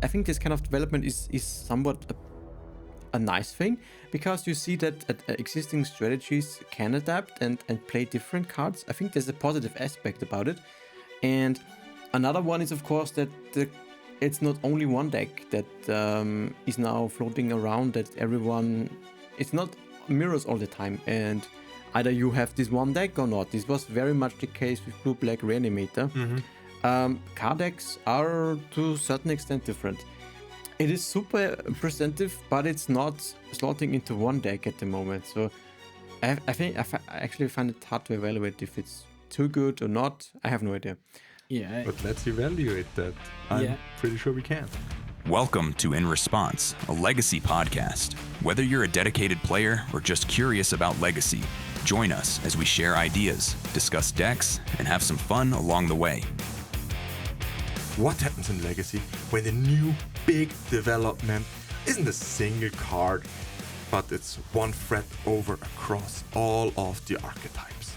I think this kind of development is somewhat a nice thing, because you see that existing strategies can adapt and play different cards. I think there's a positive aspect about it. And another one is, of course, that it's not only one deck that is now floating around, that everyone, it's not mirrors all the time, and either you have this one deck or not. This was very much the case with Blue-Black Reanimator. Card decks are to a certain extent different. It is super representative, but it's not slotting into one deck at the moment. So I actually find it hard to evaluate if it's too good or not. I have no idea. Yeah. But let's evaluate that. I'm pretty sure we can. Welcome to In Response, a Legacy podcast. Whether you're a dedicated player or just curious about Legacy, join us as we share ideas, discuss decks, and have some fun along the way. What happens in Legacy when the new big development isn't a single card, but it's one thread over across all of the archetypes?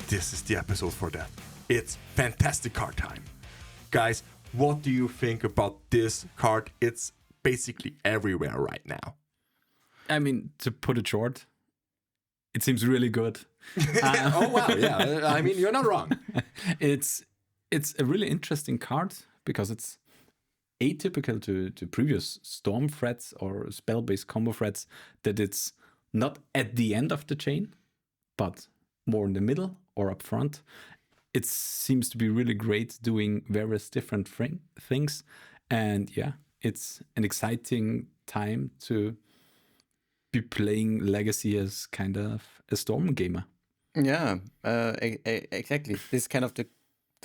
This is the episode for that. It's Fantasticar time. Guys, what do you think about this card? It's basically everywhere right now. I mean, to put it short, it seems really good. Oh, wow. Yeah. I mean, you're not wrong. It's a really interesting card because it's atypical to previous storm threats or spell-based combo threats, that it's not at the end of the chain, but more in the middle or up front. It seems to be really great doing various different things. And yeah, it's an exciting time to be playing Legacy as kind of a storm gamer. Yeah, exactly. This kind of the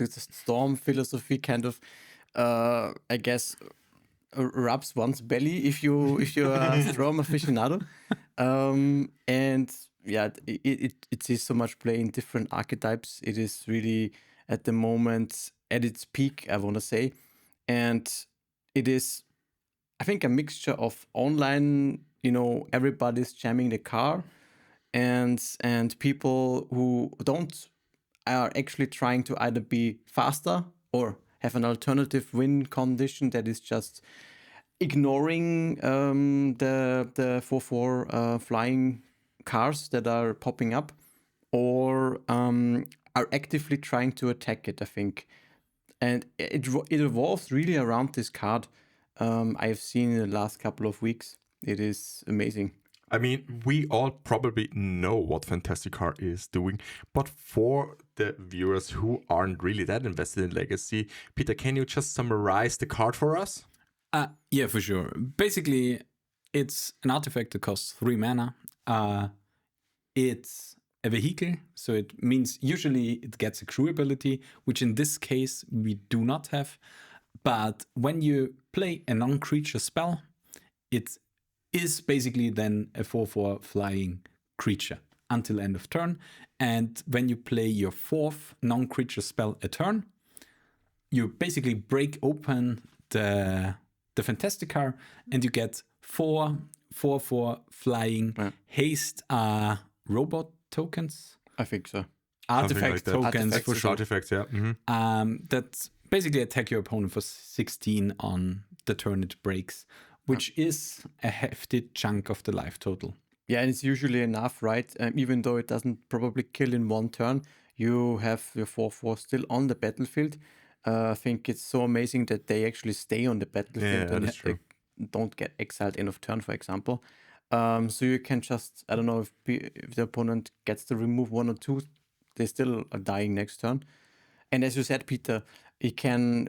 storm philosophy kind of, I guess, rubs one's belly if you're a storm aficionado. And yeah, it sees so much play in different archetypes. It is really at the moment at its peak, I want to say. And it is, I think, a mixture of online, everybody's jamming the car, and people who are actually trying to either be faster or have an alternative win condition that is just ignoring the 4/4 flying cars that are popping up, or are actively trying to attack it, I think. And it evolves really around this card. I have seen in the last couple of weeks. It is amazing. I mean, we all probably know what Fantasticar is doing, but for the viewers who aren't really that invested in Legacy, Peter, can you just summarize the card for us? Yeah, for sure. Basically, it's an artifact that costs 3 mana. It's a vehicle, so it means usually it gets a crew ability, which in this case we do not have. But when you play a non-creature spell, it is basically then a 4/4 flying creature until end of turn. And when you play your 4th non-creature spell a turn, you basically break open the Fantasticar and you get 4/4 flying haste robot tokens. I think so. Artifact like tokens for sure. Artifacts, yeah. Mm-hmm. That basically attack your opponent for 16 on the turn it breaks, which is a hefty chunk of the life total. Yeah, and it's usually enough, right? Even though it doesn't probably kill in one turn, you have your 4/4 still on the battlefield. I think it's so amazing that they actually stay on the battlefield and true. they don't get exiled end of turn, for example. So you can just, I don't know, if the opponent gets to remove 1 or 2, they still are dying next turn. And as you said, Peter, it can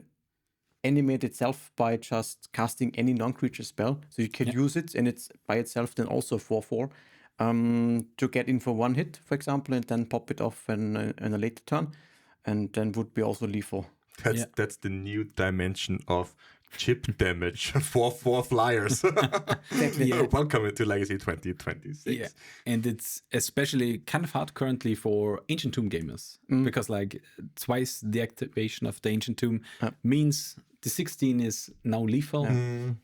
animate itself by just casting any non-creature spell. So you can use it, and it's by itself then also 4/4 to get in for 1 hit, for example, and then pop it off in a later turn, and then would be also lethal. That's the new dimension of chip damage for 4 flyers. Exactly. Yeah. Welcome to Legacy 2026. Yeah, and it's especially kind of hard currently for Ancient Tomb gamers, because like twice the activation of the Ancient Tomb means the 16 is now lethal.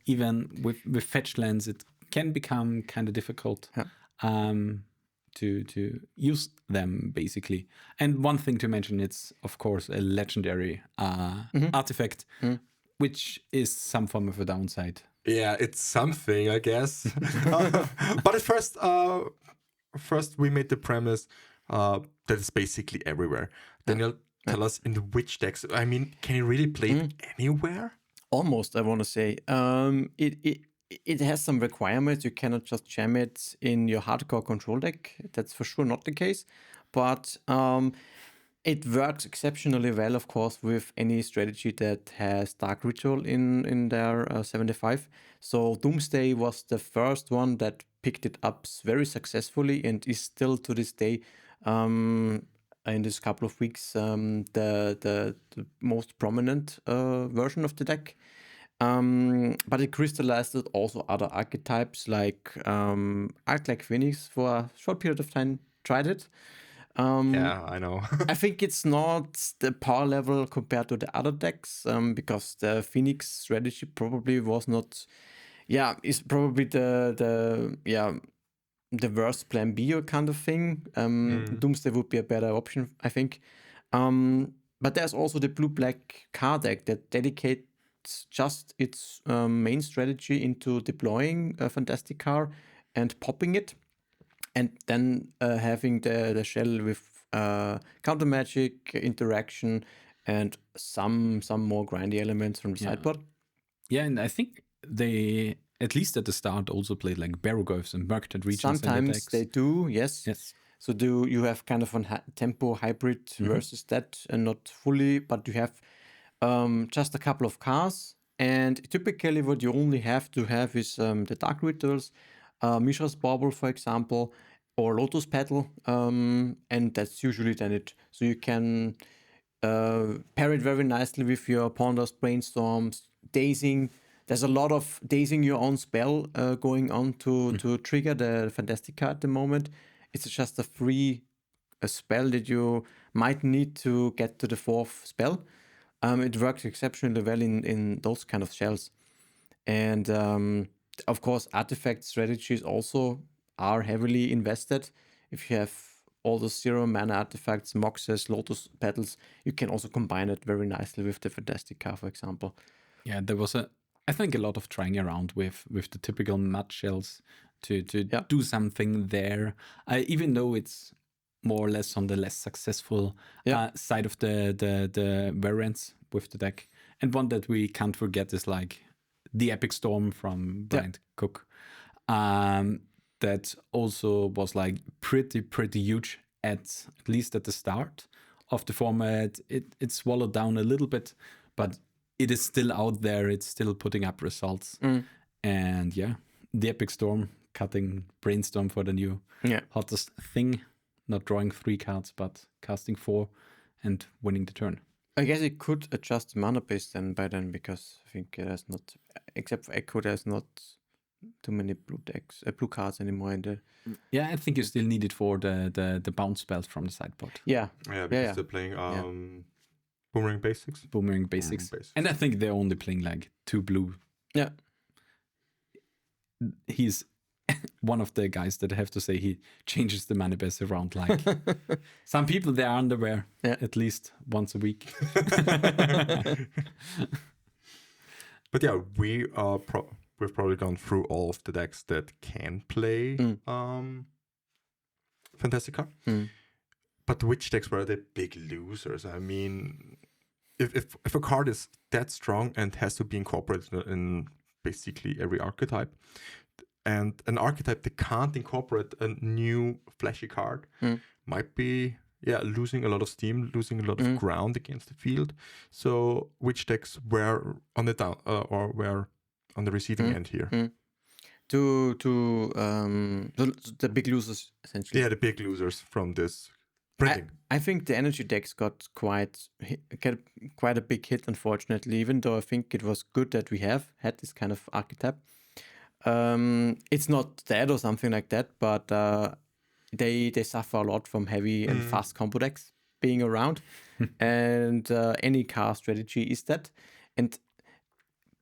Even with fetch lands, it can become kind of difficult to use them, basically. And one thing to mention, it's of course a legendary artifact. which is some form of a downside. Yeah, it's something, I guess. But at first we made the premise that it's basically everywhere. Daniel, tell us in which decks. I mean, can you really play it anywhere? Almost, I want to say. It has some requirements. You cannot just jam it in your hardcore control deck. That's for sure not the case. But it works exceptionally well, of course, with any strategy that has Dark Ritual in their 75. So Doomsday was the first one that picked it up very successfully and is still to this day, in this couple of weeks, the most prominent version of the deck. But it crystallized also other archetypes like Arc Phoenix for a short period of time tried it. Yeah, I know. I think it's not the power level compared to the other decks, because the Phoenix strategy probably was not, is probably the worst plan B or kind of thing. Doomsday would be a better option, I think. But there's also the blue-black card deck that dedicates just its main strategy into deploying Fantasticar and popping it, and then having the shell with counter magic interaction and some more grindy elements from the sideboard. Yeah, and I think they, at least at the start, also played like Barrogoths and Murktide regions. Sometimes they do, yes. Yes. So you have kind of a tempo hybrid versus that, and not fully, but you have just a couple of cards. And typically what you only have to have is the Dark Rituals, Mishra's Bauble, for example, or Lotus Petal, and that's usually then it. So you can pair it very nicely with your Ponders, Brainstorms, Dazing. There's a lot of Dazing your own spell going on to trigger the Fantasticar at the moment. It's just a free spell that you might need to get to the fourth spell. It works exceptionally well in those kind of shells. And of course, artifact strategies also are heavily invested. If you have all the 0 mana artifacts, Moxes, Lotus Petals, you can also combine it very nicely with the Fantasticar, for example. Yeah, there was I think a lot of trying around with the typical nutshells to do something there. Even though it's more or less on the less successful side of the variants with the deck. And one that we can't forget is like the Epic Storm from Brian Cook. That also was like pretty huge at least at the start of the format. It swallowed down a little bit, but it is still out there. It's still putting up results. And the Epic Storm, cutting Brainstorm for the new hottest thing. Not drawing 3 cards, but casting 4 and winning the turn. I guess it could adjust the mana base then by then, because I think there's not, except for Echo, there's not too many blue cards anymore in the. Yeah, I think you still need it for the bounce spells from the sideboard. Yeah, because they're playing Boomerang Basics. Boomerang Basics. And I think they're only playing like 2 blue. Yeah. He's one of the guys that I have to say he changes the mana base around. Like some people, they're underwear at least once a week. But yeah, we've probably gone through all of the decks that can play Fantasticar. But which decks were the big losers? I mean, if a card is that strong and has to be incorporated in basically every archetype, and an archetype that can't incorporate a new flashy card might be losing a lot of steam, losing a lot of ground against the field. So which decks were on the down or were on the receiving end here? The big losers essentially. Yeah, the big losers from this printing. I think the energy decks got quite a big hit, unfortunately. Even though I think it was good that we had this kind of archetype. It's not dead or something like that, but they suffer a lot from heavy and fast combo decks being around, and any car strategy is that. And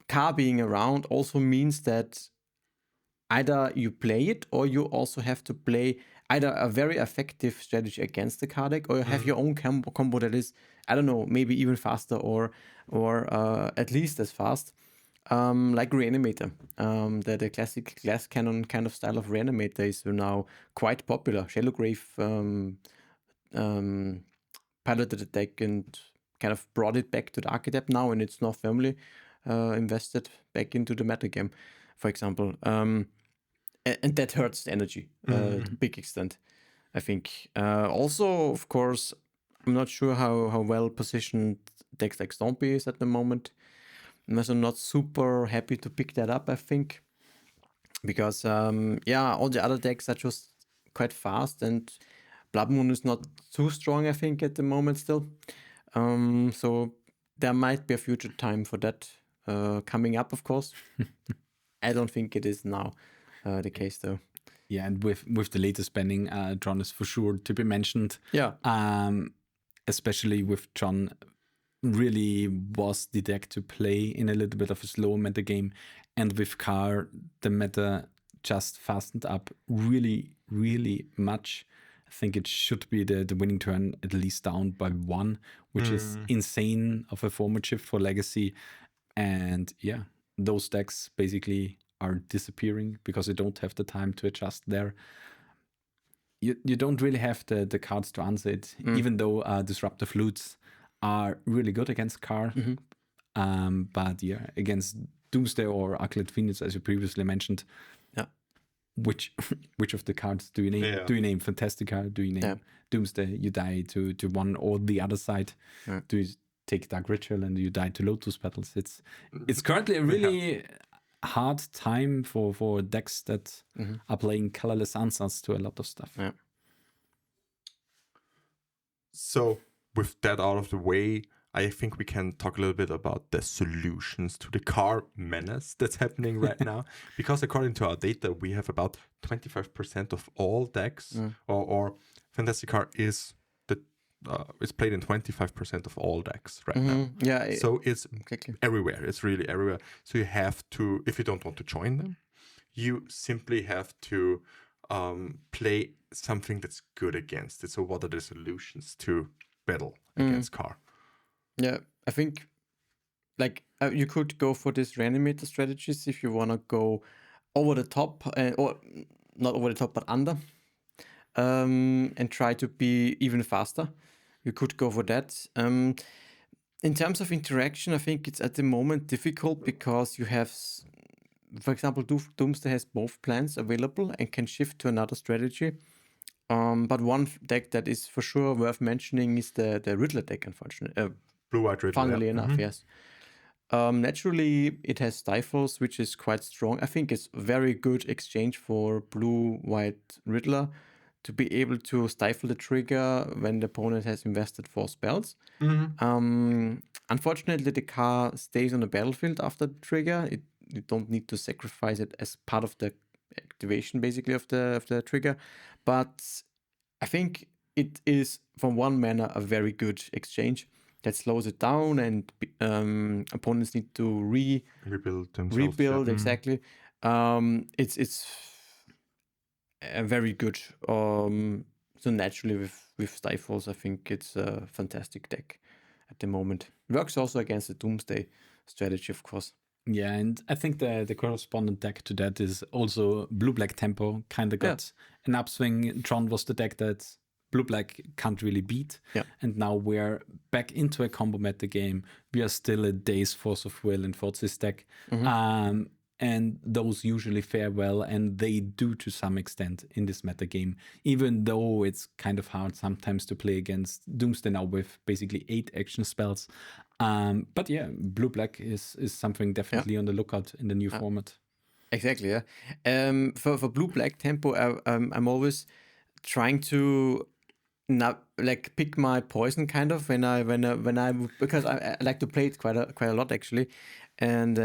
car being around also means that either you play it or you also have to play either a very effective strategy against the card deck, or you have your own combo that is, I don't know, maybe even faster or at least as fast. Like Reanimator. The classic glass cannon kind of style of Reanimator is now quite popular. Shadowgrave piloted the deck and kind of brought it back to the archetype now, and it's now firmly invested back into the metagame, for example. And that hurts the energy to a big extent, I think. Also, of course, I'm not sure how well positioned decks like Stompy is at the moment. I'm also not super happy to pick that up, I think. Because, all the other decks are just quite fast, and Blood Moon is not too strong, I think, at the moment still. So there might be a future time for that coming up, of course. I don't think it is now the case, though. Yeah, and with the latest banning, John is for sure to be mentioned. Yeah. Especially with John, really was the deck to play in a little bit of a slower meta game, and with Car, the meta just fastened up really, really much. I think it should be the winning turn at least down by 1, which is insane of a format shift for Legacy. And yeah, those decks basically are disappearing because you don't have the time to adjust there. You don't really have the cards to answer it, even though Disruptive Loots are really good against Car. But yeah, against Doomsday or Arclight Phoenix, as you previously mentioned, which of the cards do you name? Yeah. Do you name Fantasticar? Do you name Doomsday? You die to one or the other side. Do you take Dark Ritual and you die to Lotus Petals? It's currently a really hard time for decks that are playing colorless answers to a lot of stuff. Yeah. So with that out of the way, I think we can talk a little bit about the solutions to the car menace that's happening right now. Because according to our data, we have about 25% of all decks, or Fantasticar is it's played in 25% of all decks right now. Yeah. So it's Exactly. everywhere. It's really everywhere. So you have to, if you don't want to join them, you simply have to play something that's good against it. So what are the solutions to battle against car? Yeah, I think like you could go for these Reanimator strategies if you want to go over the top, or not over the top, but under, and try to be even faster. You could go for that. In terms of interaction, I think it's at the moment difficult because you have, for example, Doomsday has both plans available and can shift to another strategy. But one deck that is for sure worth mentioning is the Riddler deck, unfortunately. Blue-white Riddle. Funnily enough, yes. Naturally, it has Stifles, which is quite strong. I think it's a very good exchange for Blue-white Riddler to be able to stifle the trigger when the opponent has invested 4 spells. Unfortunately, the car stays on the battlefield after the trigger. You don't need to sacrifice it as part of the activation, basically, of the trigger. But I think it is, from 1 mana, a very good exchange that slows it down, and opponents need to rebuild themselves. exactly. It's very good. So naturally with Stifles, I think it's a fantastic deck at the moment. Works also against the Doomsday strategy, of course. Yeah, and I think the correspondent deck to that is also Blue-Black Tempo, kind of got an upswing. Tron was the deck that Blue-Black can't really beat. Yeah. And now we're back into a combo meta game. We are still a Days Force of Will and Forces deck. And those usually fare well, and they do to some extent in this meta game, even though it's kind of hard sometimes to play against Doomsday now with basically 8 action spells. But yeah, Blue-Black is something definitely on the lookout in the new format. Exactly, yeah. For Blue-Black Tempo, I'm always trying to not like pick my poison kind of when I because I like to play it quite a lot actually, and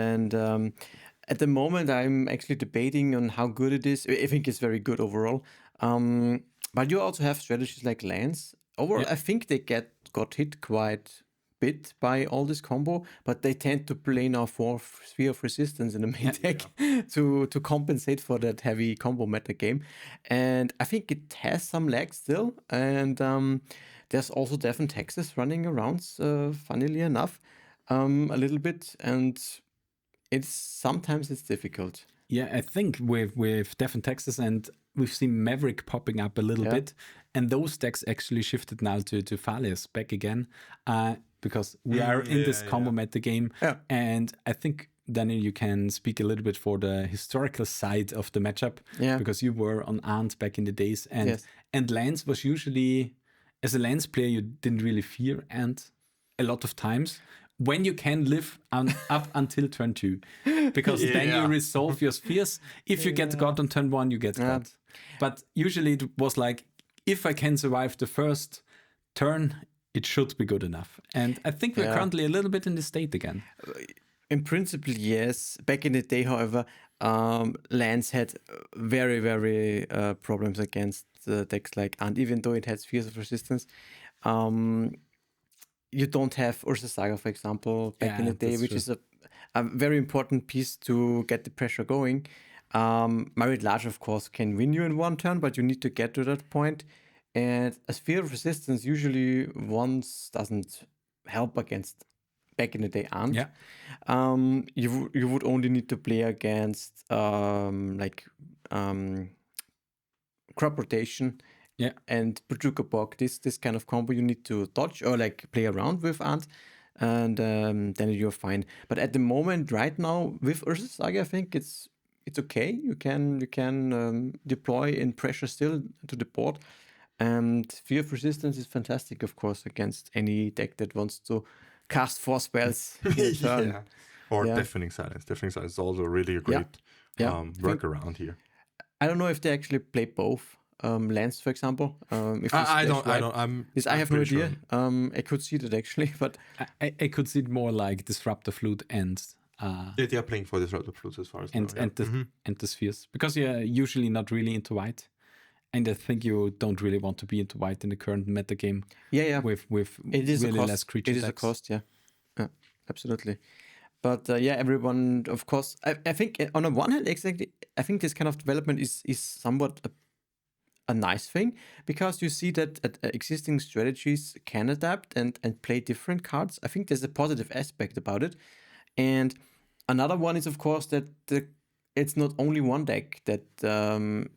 at the moment I'm actually debating on how good it is. I think it's very good overall. But you also have strategies like lands. Overall, I think they got hit quite bit by all this combo, but they tend to play now 4 Sphere of Resistance in the main deck to compensate for that heavy combo meta game. And I think it has some legs still. And there's also Devon Texas running around, funnily enough, a little bit. And sometimes it's difficult. Yeah, I think with Devon Texas, and we've seen Maverick popping up a little bit, and those decks actually shifted now to Thalias back again, because we are in this combo meta game, and I think, Daniel, you can speak a little bit for the historical side of the matchup, because you were on Arndt back in the days, and Lance was usually, as a Lance player, you didn't really fear Arndt a lot of times. When you can live up until turn 2, because then you resolve your spheres. If you get God on turn 1, you get God. But usually it was like, if I can survive the first turn, it should be good enough. And I think we're currently a little bit in this state again. In principle, yes. Back in the day, however, Lance had very, very problems against decks like Ant, even though it had Spheres of Resistance. You don't have Ursa Saga, for example, back in the day, which is a very important piece to get the pressure going. Myriad Large, of course, can win you in one turn, but you need to get to that point. And a Sphere of Resistance usually once doesn't help against, back in the day, Ant. You would only need to play against Crop Rotation. And Pachuca Bog, this kind of combo you need to dodge or like play around with Ant, and then you're fine. But at the moment, right now, with Ursa Saga, I think it's okay. You can deploy in pressure still to the board, and Fear of Resistance is fantastic, of course, against any deck that wants to cast 4 spells in a turn. Or Deafening Silence. Deafening Silence is also really a great workaround here. I don't know if they actually play both. Lance, for example. I have no idea. Sure. I could see that actually, but I could see it more like Disruptor Flute and they are playing for Disruptor Flutes as far as and the spheres, because you're usually not really into white, and I think you don't really want to be into white in the current meta game. With it is really a cost. less creature. It is decks. a cost. Yeah, absolutely. But everyone, of course, I think on the one hand, exactly, I think this kind of development is somewhat a nice thing, because you see that existing strategies can adapt and play different cards. I think there's a positive aspect about it. And another one is, of course, that it's not only one deck that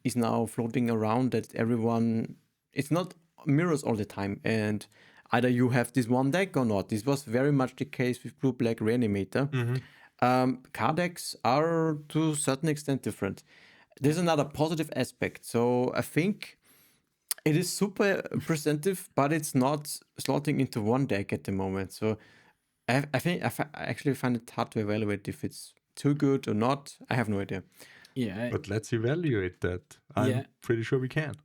is now floating around, that everyone, it's not mirrors all the time. And either you have this one deck or not. This was very much the case with Blue-Black Reanimator. Card decks are to a certain extent different. There's another positive aspect. So I think it is super representative, but it's not slotting into one deck at the moment. So I actually find it hard to evaluate if it's too good or not. I have no idea. Yeah, but let's evaluate that. I'm pretty sure we can.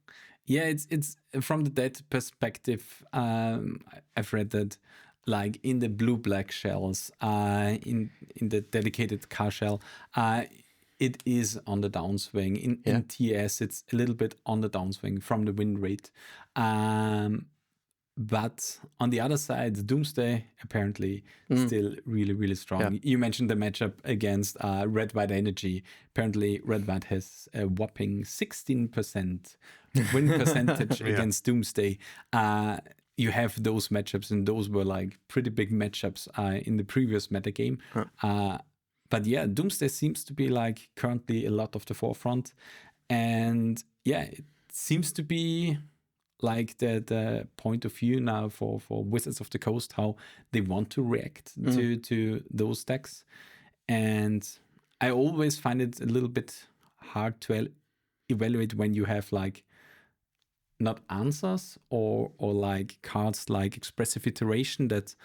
Yeah, it's from the deck perspective. I've read that, like in the blue-black shells, in the dedicated car shell, it is on the downswing. In TS, it's a little bit on the downswing from the win rate. But on the other side, Doomsday apparently still really, really strong. Yeah. You mentioned the matchup against Red-White Energy. Apparently, Red-White has a whopping 16% win percentage against Doomsday. You have those matchups, and those were like pretty big matchups in the previous metagame. But yeah, Doomsday seems to be like currently a lot of the forefront. And yeah, it seems to be like the point of view now for Wizards of the Coast, how they want to react to those decks. And I always find it a little bit hard to evaluate when you have like not answers or like cards like Expressive Iteration that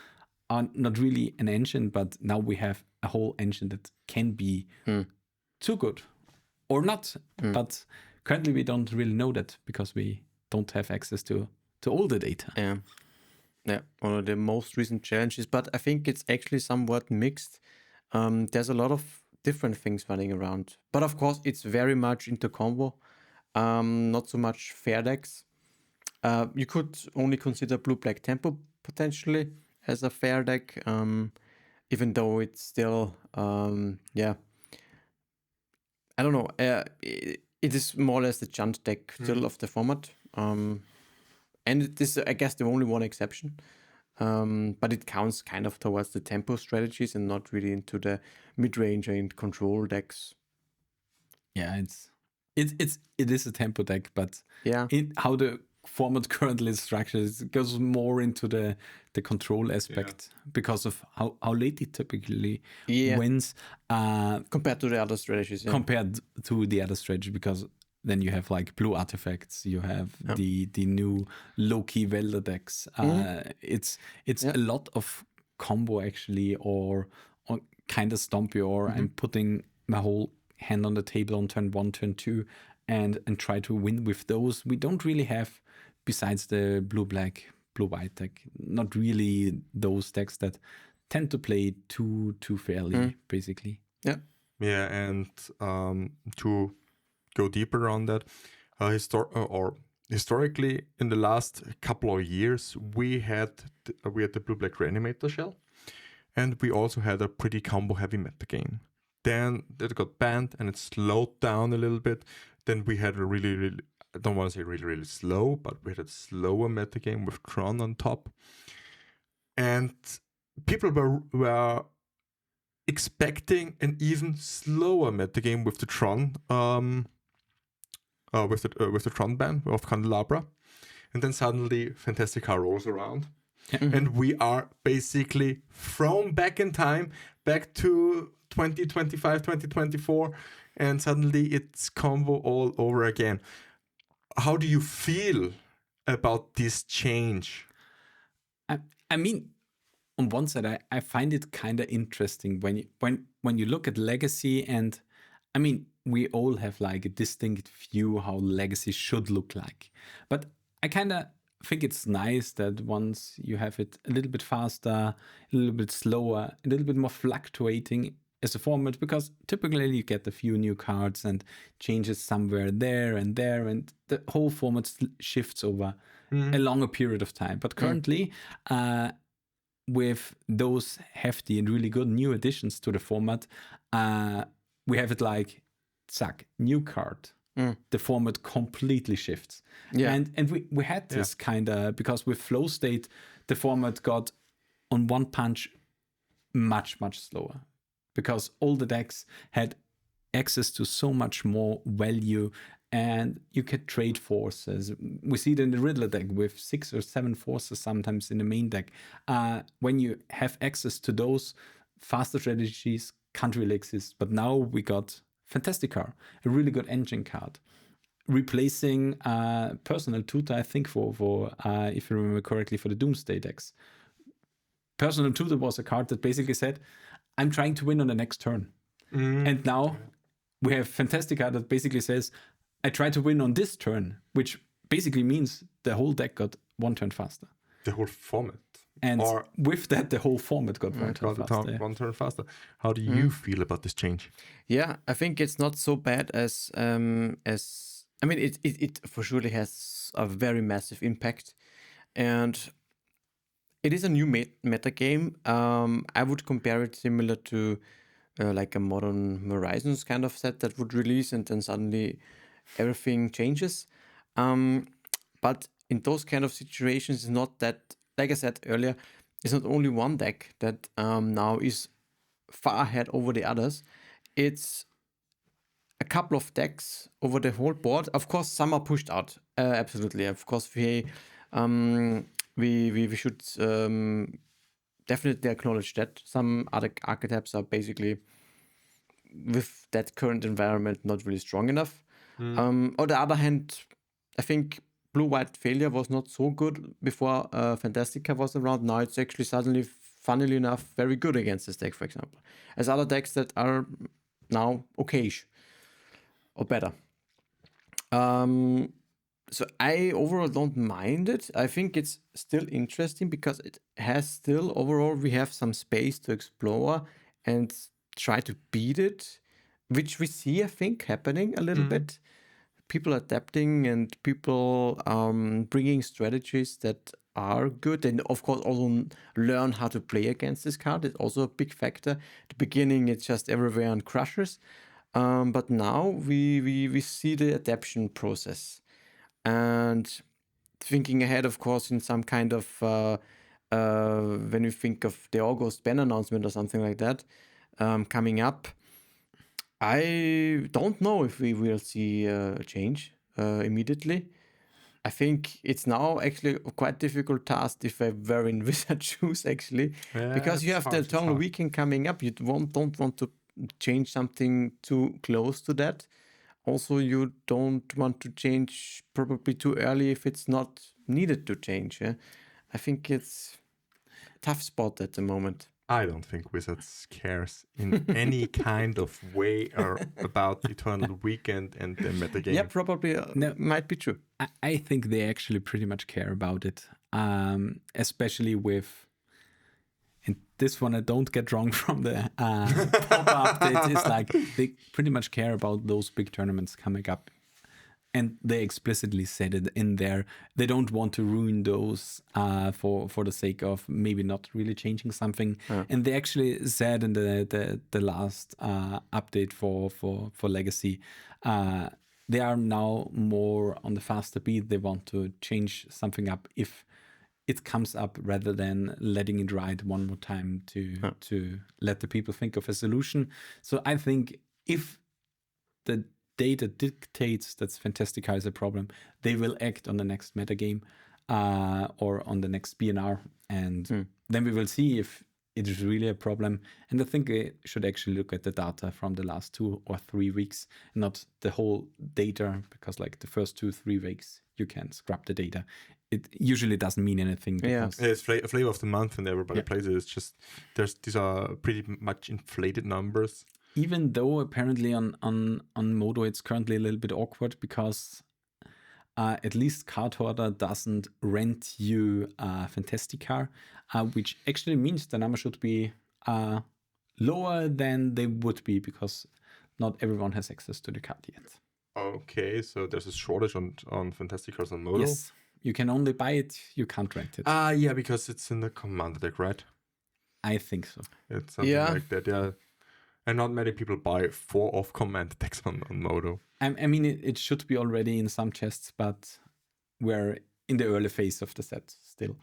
are not really an engine, but now we have a whole engine that can be too good or not. But currently we don't really know that because we don't have access to all the data. Yeah, one of the most recent challenges, but I think it's actually somewhat mixed. There's a lot of different things running around, but of course it's very much into combo, not so much fair decks. You could only consider Blue-Black Tempo potentially, as a fair deck, even though it's still, I don't know. It is more or less the chunt deck still of the format. And it is, I guess, the only one exception. But it counts kind of towards the tempo strategies and not really into the mid-range and control decks. Yeah, it is a tempo deck, but Yeah. how the format currently is structured, it goes more into the control aspect because of how late it typically wins Compared to the other strategies. Yeah. compared to the other strategy, because then you have like blue artifacts, you have the new low-key Welder decks. It's a lot of combo actually, or kind of stompy, or I'm putting my whole hand on the table on turn 1, turn 2, and try to win with those. We don't really have, besides the blue-black, blue-white deck, not really those decks that tend to play too fairly, basically. Yeah. Yeah, and to go deeper on that, historically, in the last couple of years, we had the blue-black reanimator shell, and we also had a pretty combo-heavy metagame. Then it got banned, and it slowed down a little bit. Then we had a really, I don't want to say really slow, but we had a slower metagame with Tron on top. And people were expecting an even slower metagame with the Tron, with the Tron ban of Candelabra. And then suddenly Fantasticar rolls around. And we are basically thrown back in time, back to 2025, 2024, and suddenly it's combo all over again. How do you feel about this change? I mean, on one side, I find it kind of interesting when you look at Legacy, and I mean, we all have like a distinct view how Legacy should look like. But I kind of think it's nice that once you have it a little bit faster, a little bit slower, a little bit more fluctuating as a format, because typically you get a few new cards and changes somewhere there, and the whole format shifts over a longer period of time. But currently, with those hefty and really good new additions to the format, we have it like, zack, new card. The format completely shifts. Yeah. And we had this kind of, because with Flow State, the format got on one punch much slower, because all the decks had access to so much more value, and you could trade forces. We see it in the Riddler deck with 6 or 7 forces sometimes in the main deck. When you have access to those, faster strategies can't really exist. But now we got Fantasticar, a really good engine card, replacing Personal Tutor, I think, for if you remember correctly, for the Doomsday decks. Personal Tutor was a card that basically said, I'm trying to win on the next turn. And now we have Fantasticar that basically says, I try to win on this turn, which basically means the whole deck got one turn faster. The whole format. And with that, the whole format got one turn faster. One turn faster. How do you feel about this change? Yeah, I think it's not so bad as I mean, it for surely has a very massive impact, and it is a new meta game. I would compare it similar to like a Modern Horizons kind of set that would release, and then suddenly everything changes. But in those kind of situations, it's not that, like I said earlier, it's not only one deck that now is far ahead over the others. It's a couple of decks over the whole board. Of course, some are pushed out. Absolutely. Of course, we should definitely acknowledge that some other archetypes are basically, with that current environment, not really strong enough. On the other hand, I think blue-white failure was not so good before Fantasticar was around. Now it's actually suddenly, funnily enough, very good against this deck, for example. As other decks that are now okayish or better. So I overall don't mind it. I think it's still interesting because it has still, overall, we have some space to explore and try to beat it, which we see, I think, happening a little bit. people adapting and people bringing strategies that are good, and of course also learn how to play against this card is also a big factor. At the beginning, it's just everywhere on crushers, but now we see the adaptation process, and thinking ahead, of course, in some kind of when we think of the August ban announcement or something like that coming up, I don't know if we will see a change immediately. I think it's now actually a quite difficult task if I were in Wizard shoes, actually, because you have the Eternal Weekend coming up. You don't want to change something too close to that. Also, you don't want to change probably too early if it's not needed to change. I think it's a tough spot at the moment. I don't think Wizards cares in any kind of way or about Eternal Weekend and the metagame. Yeah, probably might be true. I think they actually pretty much care about it, especially with, and this one I don't get wrong from the pop updates. It's like they pretty much care about those big tournaments coming up. And they explicitly said it in there. They don't want to ruin those for the sake of maybe not really changing something. And they actually said in the last update for Legacy, they are now more on the faster beat. They want to change something up if it comes up rather than letting it ride one more time to let the people think of a solution. So I think if the data dictates that Fantasticar is a problem, they will act on the next metagame or on the next BNR, and then we will see if it is really a problem. And I think we should actually look at the data from the last 2 or 3 weeks, not the whole data, because like the first 2-3 weeks you can scrap the data. It usually doesn't mean anything. Because it's flavor of the month and everybody plays it. It's just these are pretty much inflated numbers. Even though apparently on Modo it's currently a little bit awkward because at least Card Hoarder doesn't rent you Fantasticar, which actually means the number should be lower than they would be because not everyone has access to the card yet. Okay, so there's a shortage on Fantasticars on Modo? Yes, you can only buy it, you can't rent it. Yeah, because it's in the Commander deck, right? I think so. It's something like that, yeah. And not many people buy 4 of Commander decks on Modo. I mean, it should be already in some chests, but we're in the early phase of the set still.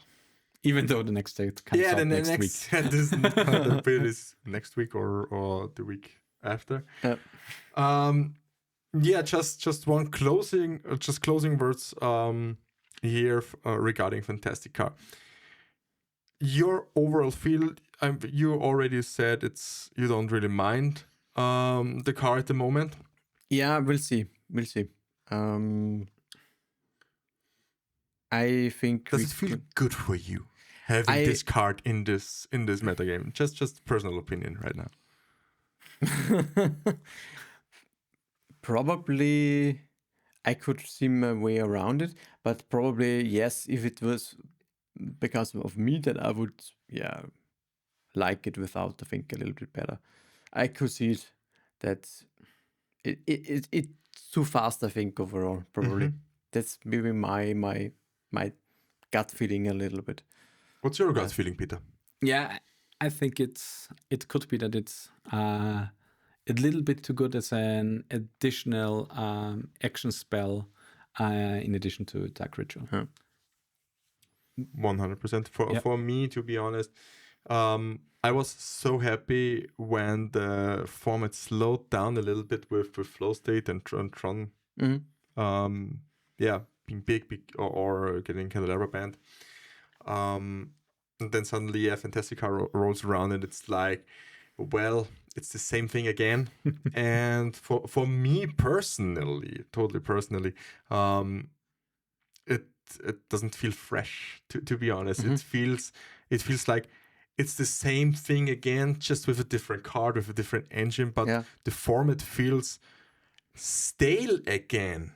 Even though the next set comes out next week. Set isn't gonna be this next week or the week after. Just one closing words here regarding Fantasticar. Your overall feel, you already said you don't really mind the car at the moment. Yeah, we'll see. I think. Does it feel good for you having this card in this metagame? Just personal opinion right now. Probably, I could see my way around it, but probably yes. If it was because of me, that I would like it without. I think a little bit better. I could see it that it's too fast. I think overall probably that's maybe my gut feeling a little bit. What's your gut feeling, Peter? Yeah, I think it could be that it's a little bit too good as an additional action spell in addition to attack ritual. 100%. For me, to be honest, I was so happy when the format slowed down a little bit with Flow State and Tron. Being big or getting Candelabra banned. And then suddenly, Fantasticar rolls around and it's like, well, it's the same thing again. And for me personally, totally personally, it doesn't feel fresh, to be honest. It feels like it's the same thing again, just with a different card, with a different engine, but the format feels stale again.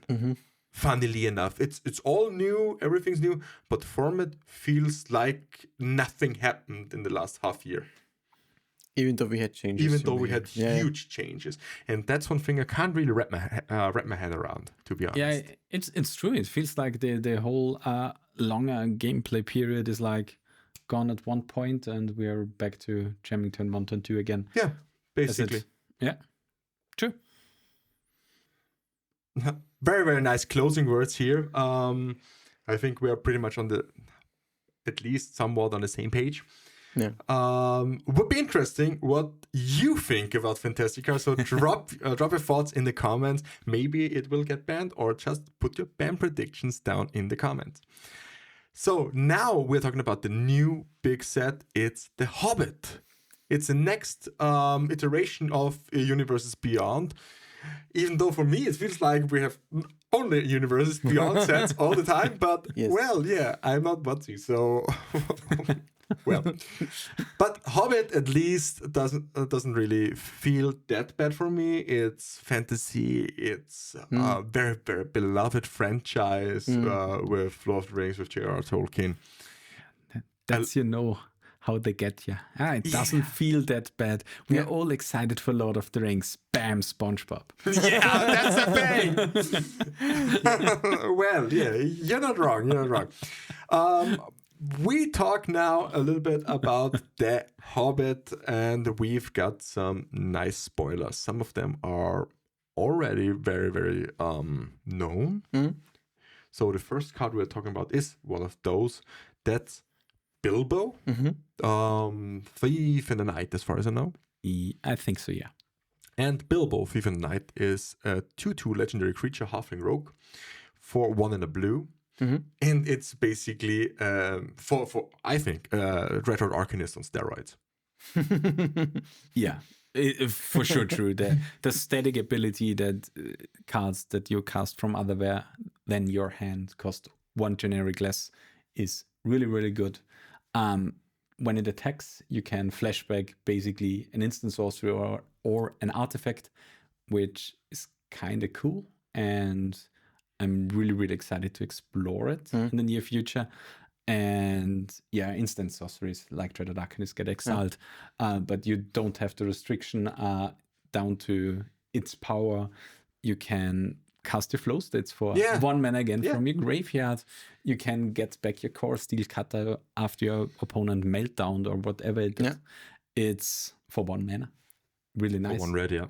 Funnily enough, it's all new, everything's new, but the format feels like nothing happened in the last half year. Even though we had changes. even in though the we had game. Yeah. huge changes. And that's one thing I can't really wrap my head around, to be honest. Yeah, it's true. It feels like the whole longer gameplay period is like gone at one point, and we are back to jamming turn 1, turn 2 again. Yeah, That's it. basically. Yeah, true. Very, very nice closing words here. I think we are pretty much at least somewhat on the same page. Yeah. Would be interesting what you think about Fantasticar. So drop your thoughts in the comments. Maybe it will get banned, or just put your ban predictions down in the comments. So now we're talking about the new big set. It's the Hobbit. It's the next iteration of Universes Beyond. Even though for me it feels like we have only Universes Beyond sets all the time. But Yes. well, yeah, I'm not Butsy, so well. But Hobbit at least doesn't really feel that bad for me. It's fantasy. It's a very, very beloved franchise with Lord of the Rings, with J.R.R. Tolkien. That's how they get you. It doesn't feel that bad. We are all excited for Lord of the Rings. Bam, SpongeBob. Yeah, that's the thing. Well, yeah, you're not wrong. We talk now a little bit about the Hobbit, and we've got some nice spoilers. Some of them are already very, very known. So the first card we're talking about is one of those. That's Bilbo, Thief in the Night, as far as I know. I think so, yeah. And Bilbo, Thief in the Night, is a 2/2 legendary creature, halfling rogue, for 1 and a blue. And it's basically, for I think, Retro Arcanist on steroids. Yeah, for sure true. The static ability that cards that you cast from otherwhere than your hand cost 1 generic less is really, really good. When it attacks, you can flashback basically an instant sorcery or an artifact, which is kind of cool. And I'm really, really excited to explore it in the near future. And yeah, instant sorceries like Dreaded Arcanist get exiled, but you don't have the restriction down to its power. You can cast your flow states for 1 mana again from your graveyard. You can get back your core steel cutter after your opponent meltdown or whatever it is. It's for 1 mana. Really nice. For 1 red, yeah.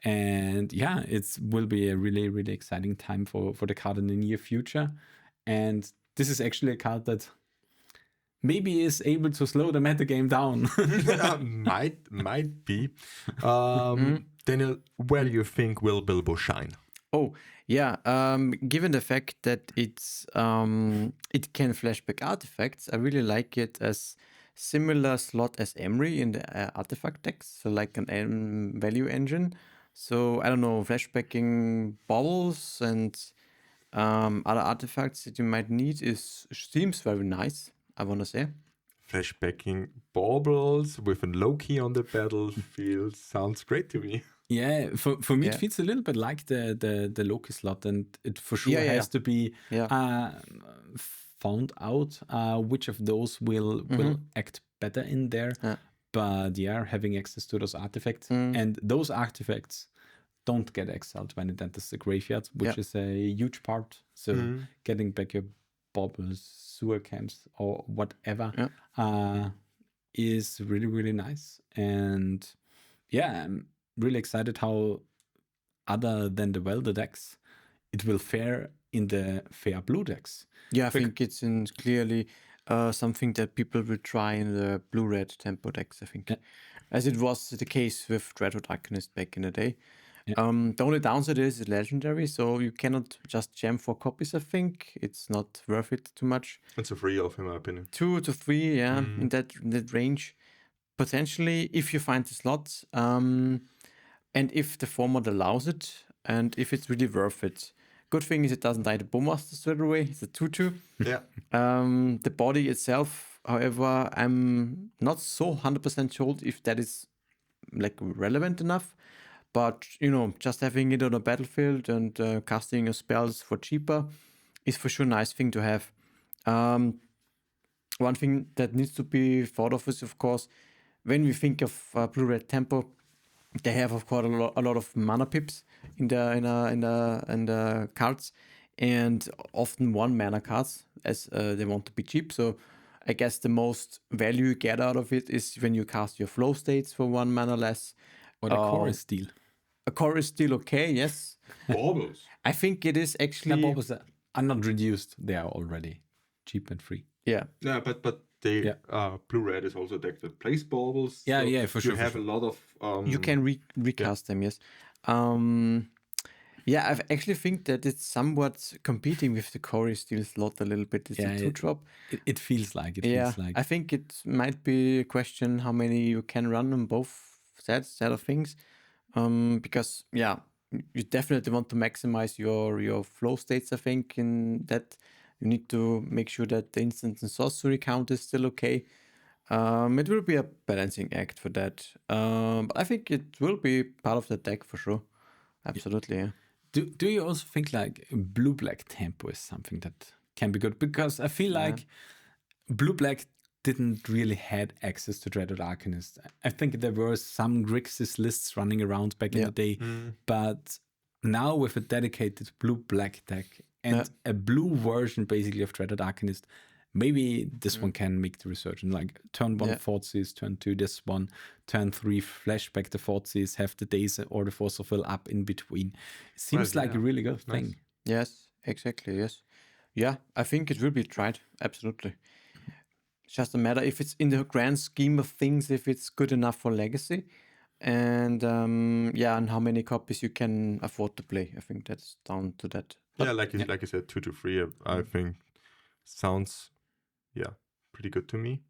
And yeah, it will be a really, really exciting time for the card in the near future. And this is actually a card that maybe is able to slow the metagame down. Might be. Daniel, where do you think will Bilbo shine? Oh, yeah. Given the fact that it can flashback artifacts, I really like it as similar slot as Emery in the artifact decks, so like an value engine. So I don't know, flashbacking baubles and other artifacts that you might need seems very nice, I want to say. Flashbacking baubles with a Loki on the battlefield sounds great to me. Yeah, for me it feels a little bit like the Loki slot, and it for sure has to be found out which of those will act better in there. But yeah, having access to those artifacts, and those artifacts don't get exiled when it enters the graveyard, which is a huge part. So getting back your baubles, sewer camps, or whatever is really, really nice. And yeah, I'm really excited how, other than the Welder decks, it will fare in the fair blue decks. Yeah, I think it's clearly something that people will try in the blue-red tempo decks, I think. As it was the case with Dreadwood Arcanist back in the day. The only downside is it's legendary, so you cannot just jam 4 copies, I think. It's not worth it too much. It's a free off, in my opinion. 2 to 3, in that range. Potentially, if you find the slots, and if the format allows it, and if it's really worth it. Good thing is it doesn't die to Bowmaster straight away. It's a 2/2. Yeah. The body itself, however, I'm not so 100% sure if that is like relevant enough. But, just having it on a battlefield and casting your spells for cheaper is for sure a nice thing to have. One thing that needs to be thought of is, of course, when we think of blue-red tempo, they have of course a lot of mana pips in the cards, and often 1 mana cards as they want to be cheap. So I guess the most value you get out of it is when you cast your flow states for 1 mana less. Or the chorus steal. A core is still okay, yes. Baubles. I think it is actually. Baubles are not reduced. They are already cheap and free. Yeah. Yeah, but they blue-red is also a deck that plays baubles. Yeah, for sure. You have a lot of You can recast them, yes. Yeah, I actually think that it's somewhat competing with the Corey Steel slot a little bit. It's a 2-drop. It feels like it. Yeah, Feels like. I think it might be a question how many you can run on both set of things. Because you definitely want to maximize your flow states. I think in that you need to make sure that the instant and sorcery count is still okay. It will be a balancing act for that. But I think it will be part of the deck for sure. Absolutely, yeah. Do you also think like blue-black tempo is something that can be good? Because I feel like blue-black didn't really had access to Dreaded Arcanist. I think there were some Grixis lists running around back in the day, but now with a dedicated blue-black deck and a blue version basically of Dreaded Arcanist, maybe this one can make the resurgence. Like turn 1 Thoughtseize, turn 2 this one, turn 3 flashback the Thoughtseize, have the Days or the Force of Will up in between. Seems like a really good thing. Yes, exactly, yes. Yeah, I think it will be tried, absolutely. It's just a matter if it's in the grand scheme of things, if it's good enough for Legacy. And and how many copies you can afford to play. I think that's down to that. Yeah, like you said, 2 to 3, I think sounds pretty good to me.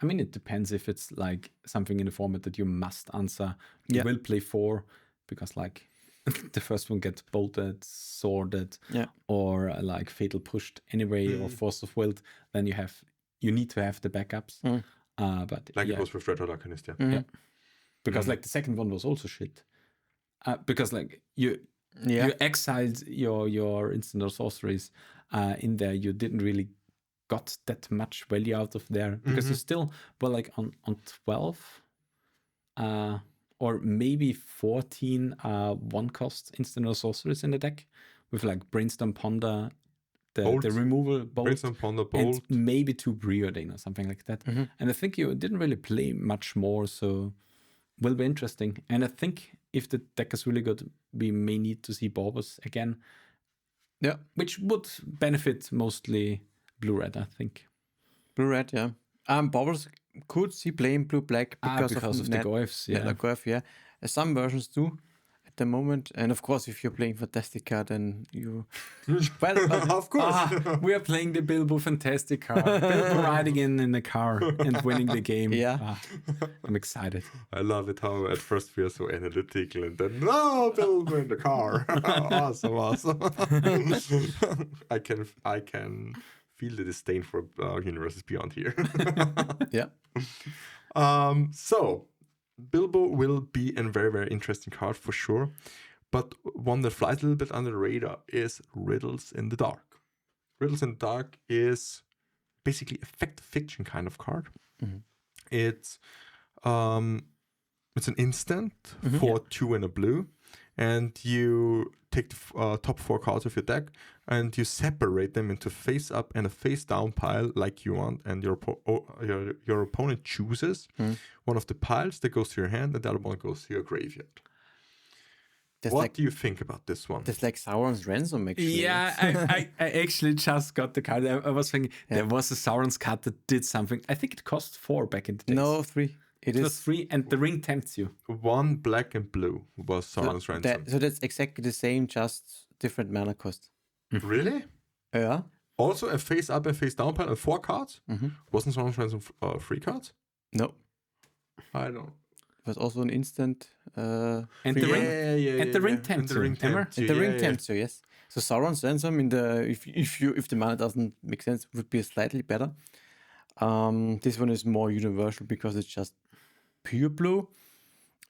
I mean, it depends if it's like something in the format that you must answer. You will play 4 because like the first one gets bolted, sworded, or like fatal pushed anyway, or force of will. Then you need to have the backups. But like it was with Dreaded Arcanist, because like the second one was also shit. Because like you exiled your instant or sorceries in there. You didn't really got that much value out of there because you still were like on 12 or maybe 14 1-cost instant or sorceries in the deck with like Brainstorm Ponder, the removal bolt, Brainstorm Ponder, bolt, and maybe 2 Preordain or something like that. And I think you didn't really play much more, so will be interesting. And I think if the deck is really good, we may need to see Borbos again. Yeah, which would benefit mostly blue-red, I think. Blue-red, yeah. Bobbles could see playing blue-black because of the Goyfs, the Goyf, yeah. Some versions do at the moment. And of course, if you're playing Fantasticar, then you... Well, of course. We are playing the Bilbo Fantasticar. Bilbo riding in the car and winning the game. Yeah. I'm excited. I love it how at first we are so analytical and then, no, Bilbo in the car. Awesome. I can feel the disdain for Universes Beyond here. Yeah. So, Bilbo will be a very, very interesting card for sure. But one that flies a little bit under the radar is Riddles in the Dark. Riddles in the Dark is basically a fact fiction kind of card. It's an instant for 2 and a blue. And you take the top 4 cards of your deck and you separate them into face up and a face down pile like you want. And your opponent chooses one of the piles that goes to your hand and the other one goes to your graveyard. What do you think about this one? It's like Sauron's Ransom, actually. Yeah, I actually just got the card. I was thinking there was a Sauron's card that did something. I think it cost 4 back in the days. No, 3. It was 3, and the ring tempts you. 1 black and blue was Sauron's Ransom. So that's exactly the same, just different mana cost. Really? Yeah. Also a face up and face down pile and 4 cards? Wasn't Sauron's Ransom 3 cards? No. I don't know. It was also an instant. And the ring tempts you. The ring tempts you, yes. So Sauron's Ransom if the mana doesn't make sense would be slightly better. This one is more universal because it's just pure blue.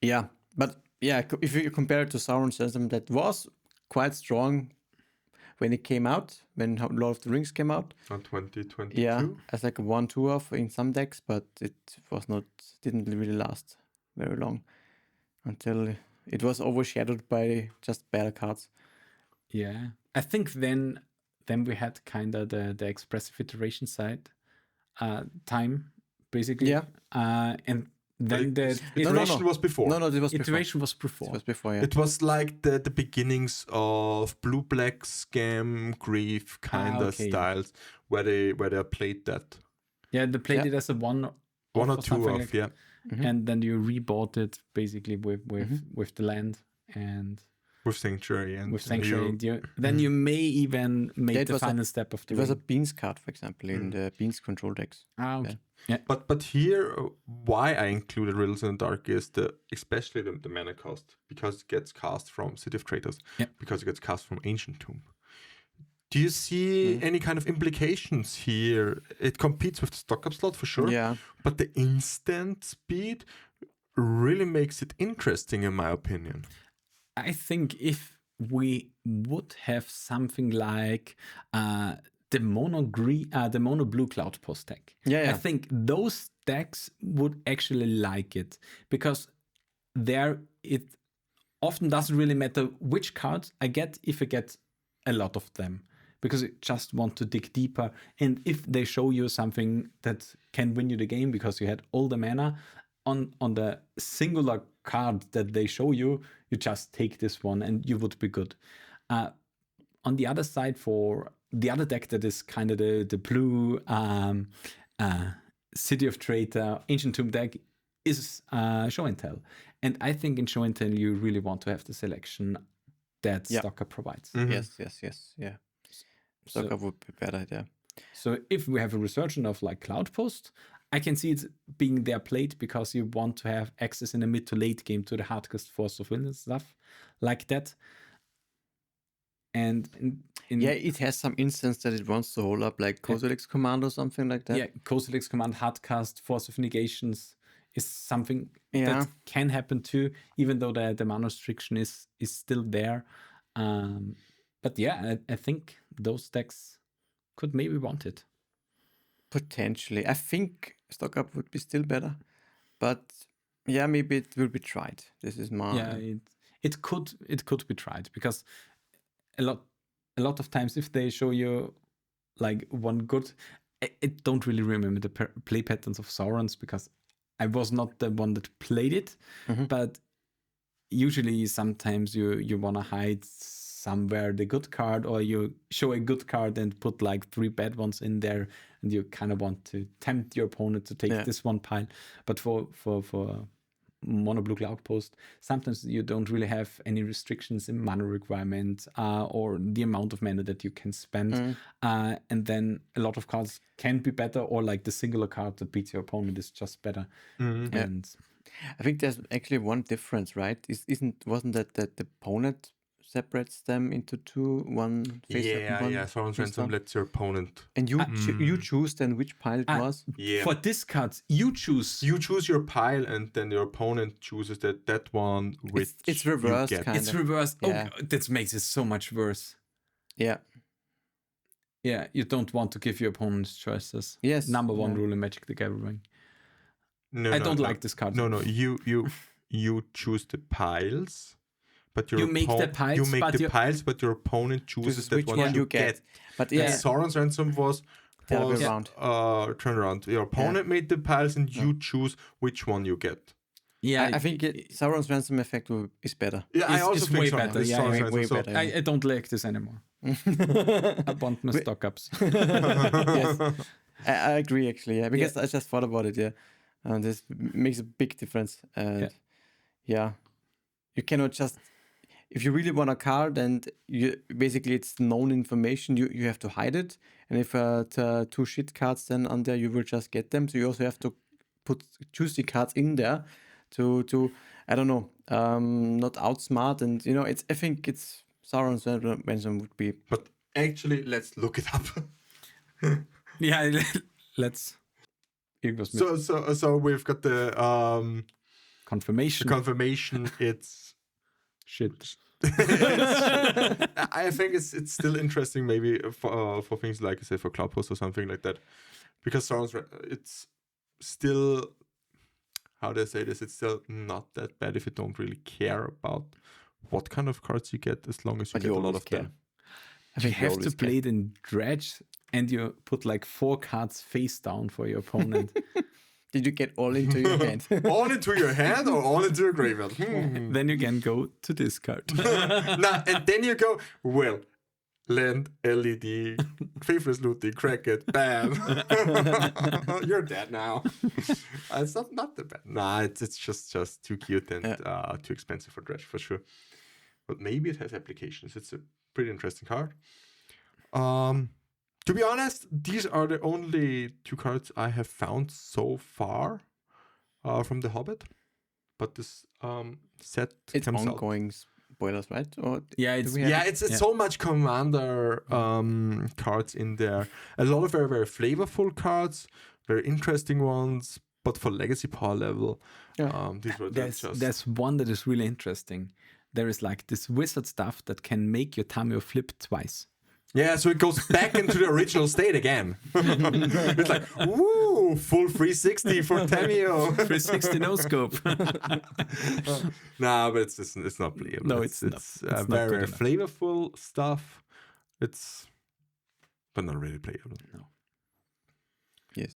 Yeah, but yeah, if you compare it to Sauron's Ransom, that was quite strong when it came out, when Lord of the Rings came out. On 2022. Yeah, as like a 1-2 in some decks, but it didn't really last very long until it was overshadowed by just better cards. Yeah, I think then we had kind of the expressive iteration side time basically. Yeah. And then the iteration was before. No, it was iteration was before. It was before, yeah. It was like the beginnings of blue-black scam grief kind of styles where they played that. Yeah, they played it as a one or two of, like, yeah. Mm-hmm. And then you rebought it basically with the land and with Sanctuary and then you may even make the a final step of the It was a ring. Beans card, for example, in the Beans control decks. Okay. Yeah. But here, why I included Riddles in the Dark is especially the mana cost, because it gets cast from City of Traitors, because it gets cast from Ancient Tomb. Do you see any kind of implications here? It competes with the stock-up slot for sure, but the instant speed really makes it interesting, in my opinion. I think if we would have something like the mono blue cloud post deck, I think those decks would actually like it, because there it often doesn't really matter which cards I get if I get a lot of them, because you just want to dig deeper. And if they show you something that can win you the game because you had all the mana on the singular card that they show you, you just take this one and you would be good. On the other side, for the other deck that is kind of the blue City of Traitor Ancient Tomb deck is Show and Tell. And I think in Show and Tell you really want to have the selection that Stocker provides. Mm-hmm. Yes, yeah. Stocker would be better, yeah. So if we have a resurgence of like Cloud Post, I can see it being there played because you want to have access in the mid to late game to the hardcast Force of Will and stuff like that. And it has some instance that it wants to hold up like Kozilek's Command or something like that. Yeah, Kozilek's Command, hardcast, Force of Negations is something that can happen too, even though the mana restriction is still there. But yeah, I think those decks could maybe want it. Potentially. I think stock up would be still better. But yeah, maybe it will be tried. This is my... Yeah, it could be tried, because a lot of times if they show you like one good... I don't really remember the play patterns of Saurons, because I was not the one that played it, but usually sometimes you want to hide somewhere the good card, or you show a good card and put like 3 bad ones in there, and you kind of want to tempt your opponent to take this one pile. But for mono blue cloud post, sometimes you don't really have any restrictions in mana requirement or the amount of mana that you can spend, and then a lot of cards can be better, or like the singular card that beats your opponent is just better. And I think there's actually one difference, right? Wasn't that the opponent separates them into two, one face up, one Sauron's Ransom lets your opponent, and you choose then which pile it was. For this card, you choose your pile, and then your opponent chooses that one which it's reversed, kind it's reversed. Yeah. Oh, that makes it so much worse. Yeah, you don't want to give your opponents choices. Yes, number one rule in Magic the Gathering. I don't like this card. No, you choose the piles. But you make the piles, but your opponent chooses that which one you get. But Sauron's Ransom was turned around. Your opponent made the piles, and you choose which one you get. Yeah, I think Sauron's Ransom effect is better. Yeah, I also think way so. better. Yeah, way better. I don't like this anymore. I want my stock ups. Yes, I agree actually. Yeah, because I just thought about it. Yeah, and this makes a big difference. And you cannot just. If you really want a card and basically it's known information, you have to hide it. And if 2 shit cards then on there, you will just get them. So you also have to put juicy cards in there to I don't know, not outsmart. And I think it's Sauron's Ransom would be. But actually, let's look it up. Let's. So we've got the confirmation. The confirmation. It's shit. I think it's still interesting, maybe for things like I say for Club Host or something like that, because it's still, how do I say this? It's still not that bad if you don't really care about what kind of cards you get, as long as you get a lot of them. I think you have to play it in Dredge, and you put like 4 cards face down for your opponent. Did you get all into your hand? All into your hand or all into your graveyard? Then you can go to discard. And then you go, well, land, LED, Faithless Looting, crack it, bam. You're dead now. It's not that bad. Nah, it's just too cute and too expensive for Dredge, for sure. But maybe it has applications. It's a pretty interesting card. To be honest, these are the only 2 cards I have found so far from the Hobbit. But this set It's comes ongoing spoilers, right? Or it's so much Commander cards in there. A lot of very, very flavorful cards, very interesting ones. But for Legacy power level, these were there's one that is really interesting. There is like this wizard stuff that can make your Tameo flip twice. Yeah, so it goes back into the original state again. It's like, woo, full 360 for Tameo. 360 no scope. Nah, but it's not playable. No, it's not. It's It's not very, good very enough. flavorful stuff. But not really playable. No.